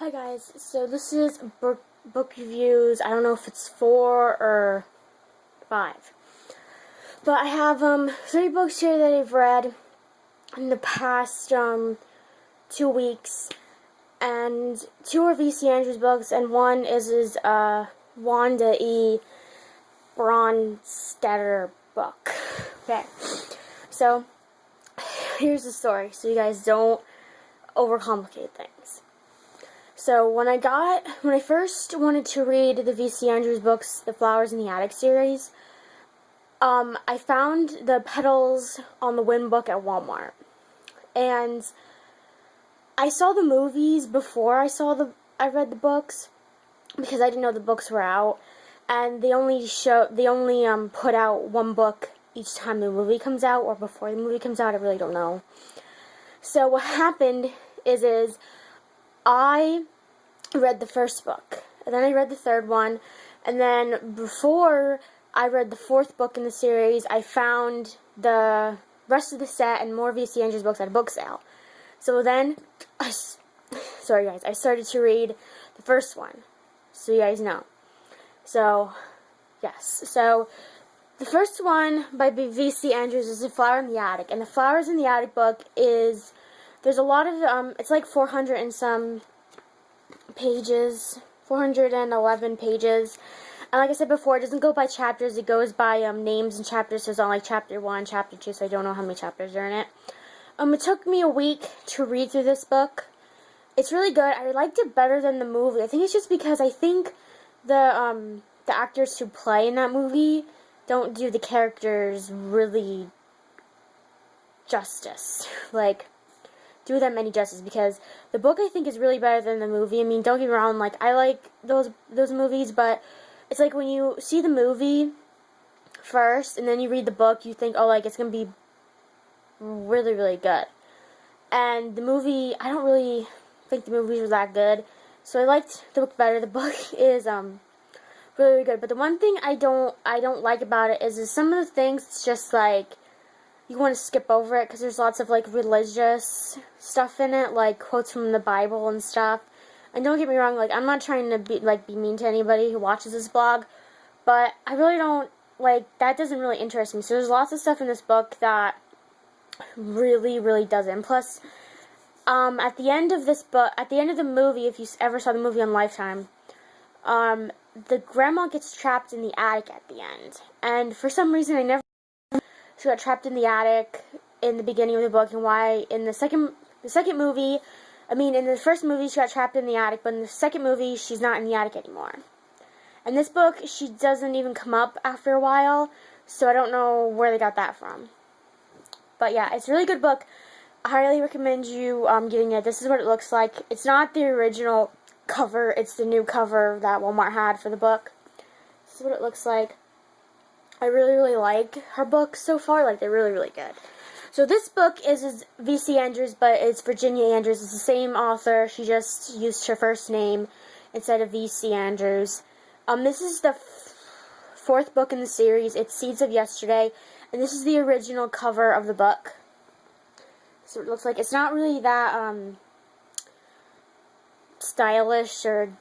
Hi guys, so this is book reviews. I don't know if it's 4 or 5. But I have 3 books here that I've read in the past 2 weeks. And 2 are V.C. Andrews books, and one is Wanda E. Brunstetter book. Okay, so here's the story, so you guys don't overcomplicate things. So when I first wanted to read the V.C. Andrews books, the Flowers in the Attic series, I found the Petals on the Wind book at Walmart. And I saw the movies before I read the books, because I didn't know the books were out. And they only put out one book each time the movie comes out, or before the movie comes out, I really don't know. So what happened is I read the first book, and then I read the third one, and then before I read the 4th book in the series, I found the rest of the set and more V.C. Andrews books at a book sale. So then, sorry guys, I started to read the first one, so you guys know. So, yes, so the first one by V.C. Andrews is The Flower in the Attic, and the Flowers in the Attic book is, there's a lot of, it's like 400 and some pages, 411 pages, and like I said before, it doesn't go by chapters, it goes by names and chapters, so it's on like chapter 1, chapter 2, so I don't know how many chapters are in it. It took me a week to read through this book. It's really good. I liked it better than the movie. I think it's just because I think the actors who play in that movie don't do the characters really justice. Like, do them any justice, because the book I think is really better than the movie. I mean, don't get me wrong, like, I like those movies, but it's like when you see the movie first and then you read the book, you think, oh, like, it's going to be really, really good. And the movie, I don't really think the movies were that good, so I liked the book better. The book is really, really good, but the one thing I don't like about it is some of the things, it's just like, you want to skip over it, because there's lots of, like, religious stuff in it, like, quotes from the Bible and stuff. And don't get me wrong, like, I'm not trying to be mean to anybody who watches this blog, but I really don't, like, that doesn't really interest me. So there's lots of stuff in this book that really, really doesn't. Plus, at the end of this book, at the end of the movie, if you ever saw the movie on Lifetime, the grandma gets trapped in the attic at the end. And for some reason, I never she got trapped in the attic in the beginning of the book, and why in the second movie, I mean, in the first movie she got trapped in the attic, but in the second movie she's not in the attic anymore. In this book, she doesn't even come up after a while, so I don't know where they got that from. But yeah, it's a really good book. I highly recommend you getting it. This is what it looks like. It's not the original cover, it's the new cover that Walmart had for the book. This is what it looks like. I really, really like her books so far. Like, they're really, really good. So this book is V.C. Andrews, but it's Virginia Andrews. It's the same author. She just used her first name instead of V.C. Andrews. This is the 4th book in the series. It's Seeds of Yesterday, and this is the original cover of the book. So it looks like it's not really that stylish or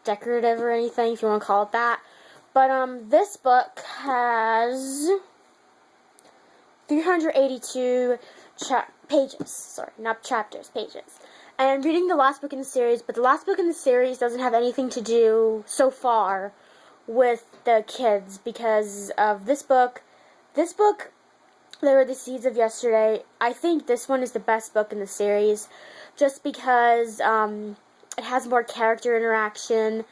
decorative or anything, if you want to call it that. But this book has 382 pages. Sorry, not chapters, pages. And I'm reading the last book in the series, but the last book in the series doesn't have anything to do, so far, with the kids, because of this book. This book, There Were the Seeds of Yesterday, I think this one is the best book in the series, just because it has more character interaction,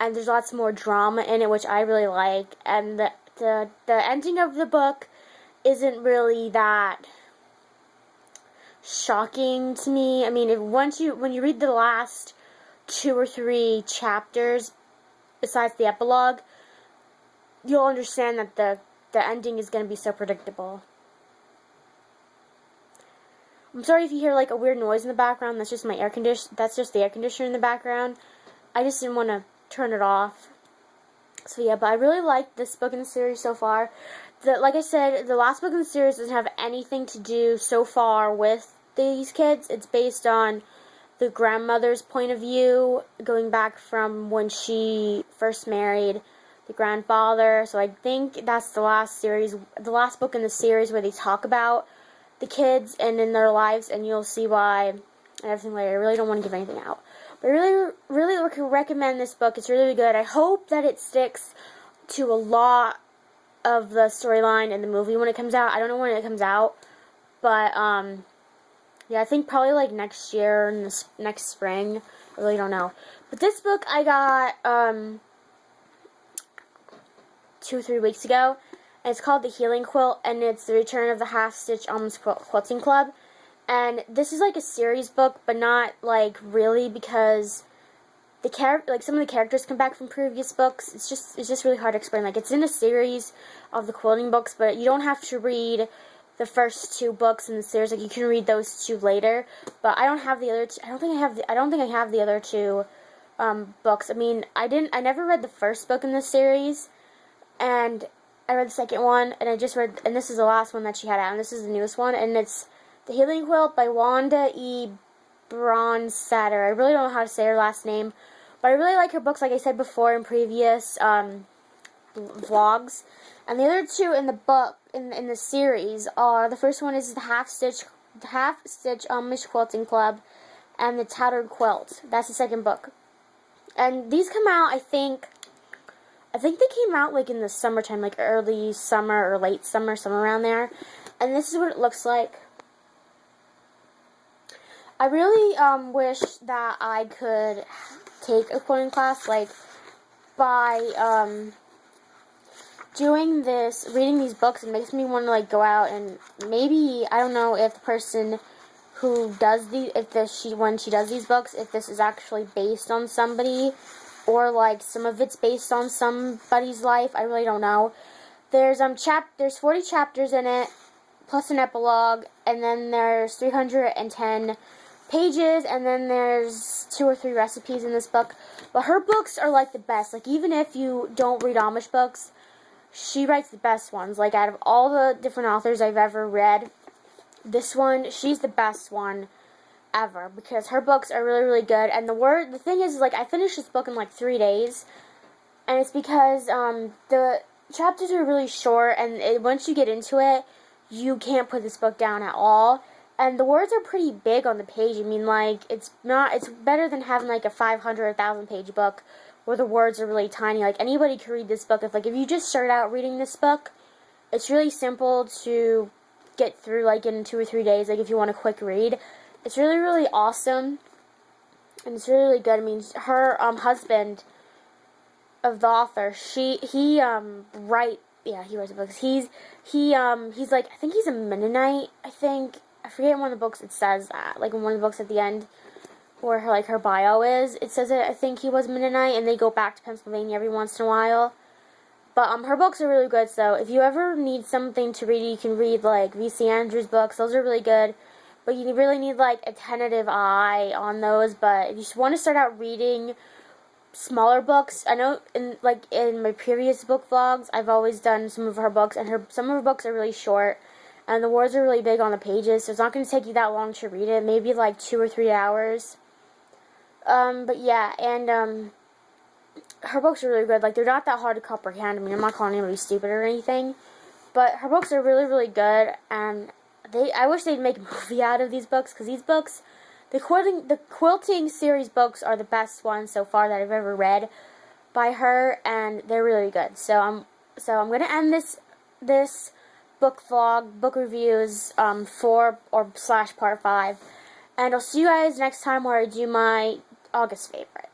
and there's lots more drama in it, which I really like, and the ending of the book isn't really that shocking to me. I mean, when you read the last 2 or 3 chapters, besides the epilogue, you'll understand that the ending is going to be so predictable. I'm sorry if you hear like a weird noise in the background. That's just my air conditioner. That's just the air conditioner in the background. I just didn't want to turn it off. So yeah, but I really like this book in the series so far. Like I said, the last book in the series doesn't have anything to do so far with these kids. It's based on the grandmother's point of view, going back from when she first married the grandfather. So I think that's the last book in the series where they talk about the kids and in their lives, and you'll see why and everything later. I really don't want to give anything out. But I really recommend this book. It's really good. I hope that it sticks to a lot of the storyline in the movie when it comes out. I don't know when it comes out, but yeah, I think probably like next year, in the next spring. I really don't know. But this book I got 2 or 3 weeks ago, and it's called The Healing Quilt, and it's the return of the Half-Stitch Almost Quilting Club. And this is like a series book, but not like really, because some of the characters come back from previous books. It's just really hard to explain. Like, it's in a series of the quilting books, but you don't have to read the first 2 books in the series. Like, you can read those 2 later. But I don't have the other. I don't think I have the other 2 books. I mean, I never read the first book in this series, and I read the second one, and I just read, and this is the last one that she had out, and this is the newest one, and it's The Healing Quilt by Wanda Brunstetter. I really don't know how to say her last name, but I really like her books, like I said before in previous vlogs. And the other 2 in the book, in the series, are, the first one is the Half-Stitch Amish Quilting Club, and the Tattered Quilt. That's the second book. And these come out, I think they came out like in the summertime, like early summer or late summer, somewhere around there. And this is what it looks like. I really wish that I could take a quilting class, like, by doing this, reading these books. It makes me want to, like, go out and maybe, I don't know if the person who does when she does these books, if this is actually based on somebody, or like some of it's based on somebody's life. I really don't know. There's 40 chapters in it, plus an epilogue, and then there's 310 pages, and then there's 2 or 3 recipes in this book. But her books are like the best. Like, even if you don't read Amish books, she writes the best ones. Like, out of all the different authors I've ever read, this one, she's the best one ever, because her books are really, really good. And the thing is, like, I finished this book in like 3 days, and it's because the chapters are really short, and once you get into it, you can't put this book down at all. And the words are pretty big on the page. I mean, like, it's better than having like a 500 or 1,000 page book where the words are really tiny. Like, anybody can read this book. If you just start out reading this book, it's really simple to get through, like, in 2 or 3 days. Like, if you want a quick read, it's really, really awesome, and it's really, really good. I mean, her husband of the author, he writes the books. He's like, I think he's a Mennonite. I forget in one of the books it says that. Like, in one of the books at the end, where her bio is, it says it. I think he was Mennonite, and they go back to Pennsylvania every once in a while. But her books are really good. So if you ever need something to read, you can read like V.C. Andrews' books. Those are really good. But you really need like a tentative eye on those. But if you just want to start out reading smaller books, I know in my previous book vlogs, I've always done some of her books, and some of her books are really short, and the words are really big on the pages, so it's not going to take you that long to read it. Maybe like 2 or 3 hours. But yeah, and her books are really good. Like, they're not that hard to comprehend. I mean, I'm not calling anybody stupid or anything, but her books are really, really good, and I wish they'd make a movie out of these books, because these books, the quilting series books are the best ones so far that I've ever read by her, and they're really good. So I'm gonna end this book vlog, book reviews, /part 5, and I'll see you guys next time where I do my August favorite.